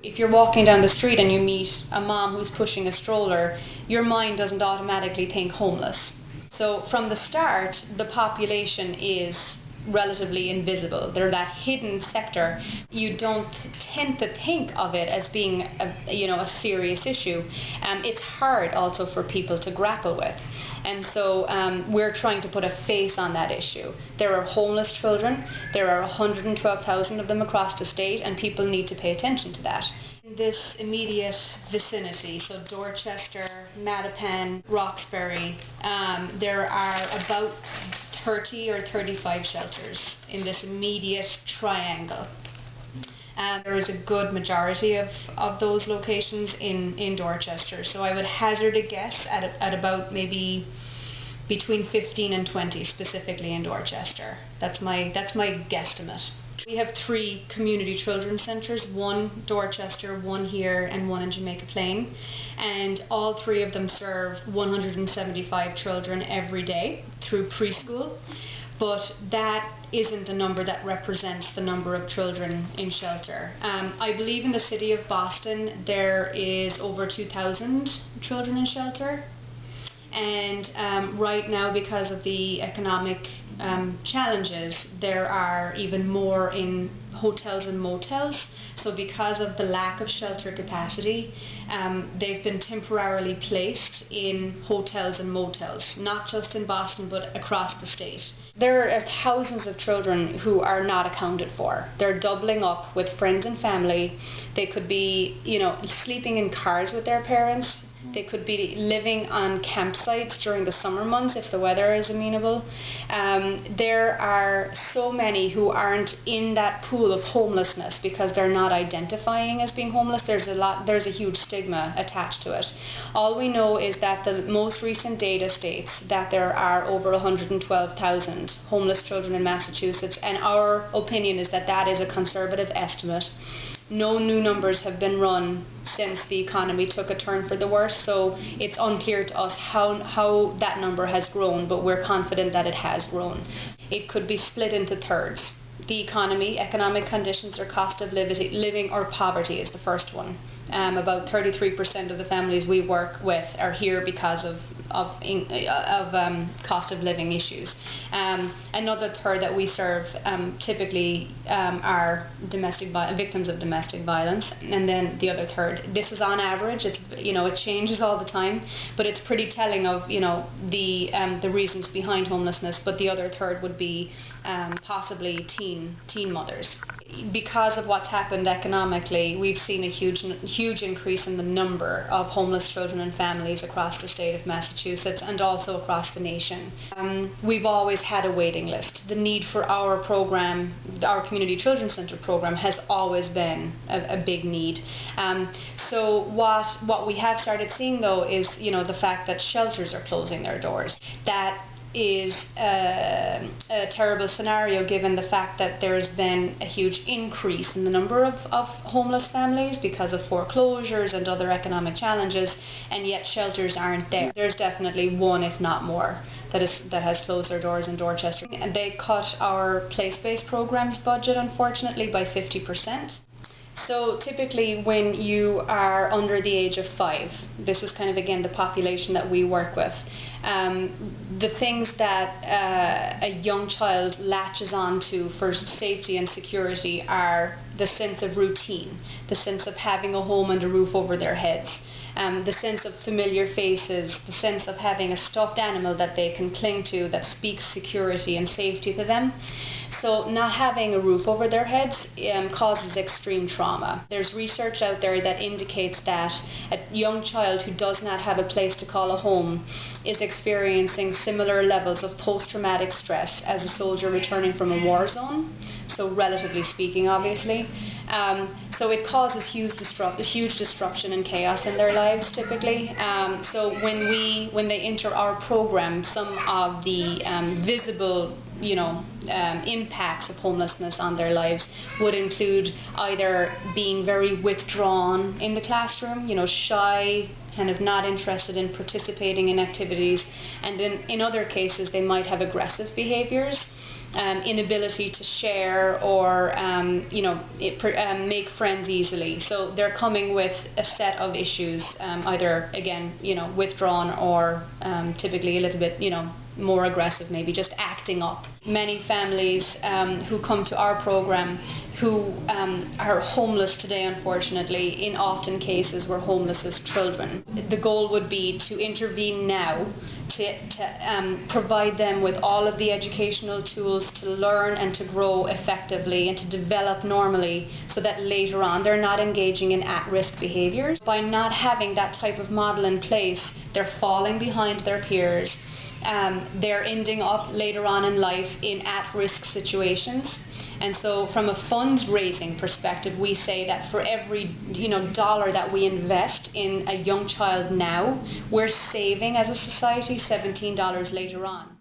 If you're walking down the street and you meet a mom who's pushing a stroller, your mind doesn't automatically think homeless. So from the start, the population is relatively invisible. They're that hidden sector. You don't tend to think of it as being a serious issue. It's hard also for people to grapple with. And so we're trying to put a face on that issue. There are homeless children. There are 112,000 of them across the state, and people need to pay attention to that. In this immediate vicinity, so Dorchester, Mattapan, Roxbury, there are about 30 or 35 shelters in this immediate triangle. There is a good majority of those locations in Dorchester, so I would hazard a guess at about maybe between 15 and 20 specifically in Dorchester. That's my guesstimate. We have 3 community children's centres, one Dorchester, one here, and one in Jamaica Plain, and all 3 of them serve 175 children every day through preschool, but that isn't a number that represents the number of children in shelter. I believe in the city of Boston there is over 2,000 children in shelter. And right now, because of the economic challenges, there are even more in hotels and motels. So because of the lack of shelter capacity, they've been temporarily placed in hotels and motels, not just in Boston but across the state. There are thousands of children who are not accounted for. They're doubling up with friends and family. They could be, sleeping in cars with their parents. They could be living on campsites during the summer months if the weather is amenable. There are so many who aren't in that pool of homelessness because they're not identifying as being homeless. There's a huge stigma attached to it. All we know is that the most recent data states that there are over 112,000 homeless children in Massachusetts, and our opinion is that that is a conservative estimate. No new numbers have been run since the economy took a turn for the worse, so it's unclear to us how that number has grown, but we're confident that it has grown. It could be split into thirds. The economy, economic conditions, or cost of living or poverty is the first one. About 33% of the families we work with are here because of cost of living issues. Another third that we serve typically are victims of domestic violence, and then the other third. This is on average. It changes all the time, but it's pretty telling of the reasons behind homelessness. But the other third would be possibly teen mothers. Because of what's happened economically, we've seen a huge increase in the number of homeless children and families across the state of Massachusetts and also across the nation. We've always had a waiting list. The need for our program, our Community Children's Centre program, has always been a big need. So what we have started seeing though is the fact that shelters are closing their doors. That is a terrible scenario given the fact that there's been a huge increase in the number of homeless families because of foreclosures and other economic challenges, and yet shelters aren't there. There's definitely one, if not more, that has closed their doors in Dorchester. And they cut our place-based programs budget, unfortunately, by 50%. So typically when you are under the age of 5, this is kind of again the population that we work with, the things that a young child latches onto for safety and security are the sense of routine, the sense of having a home and a roof over their heads, the sense of familiar faces, the sense of having a stuffed animal that they can cling to that speaks security and safety to them. So not having a roof over their heads causes extreme trauma. There's research out there that indicates that a young child who does not have a place to call a home is experiencing similar levels of post-traumatic stress as a soldier returning from a war zone, so relatively speaking, obviously. So it causes huge disruption and chaos in their lives typically. So when they enter our program, some of the visible impacts of homelessness on their lives would include either being very withdrawn in the classroom, shy, kind of not interested in participating in activities, and in other cases they might have aggressive behaviors. inability to share or make friends easily. So they're coming with a set of issues, either again withdrawn or typically a little bit more aggressive, maybe just acting up. Many families who come to our program who are homeless today, unfortunately, in often cases were homeless as children. The goal would be to intervene now, to provide them with all of the educational tools to learn and to grow effectively and to develop normally, so that later on they're not engaging in at-risk behaviours. By not having that type of model in place, they're falling behind their peers. They're ending up later on in life in at-risk situations. And so from a fundraising perspective, we say that for every dollar that we invest in a young child now, we're saving as a society $17 later on.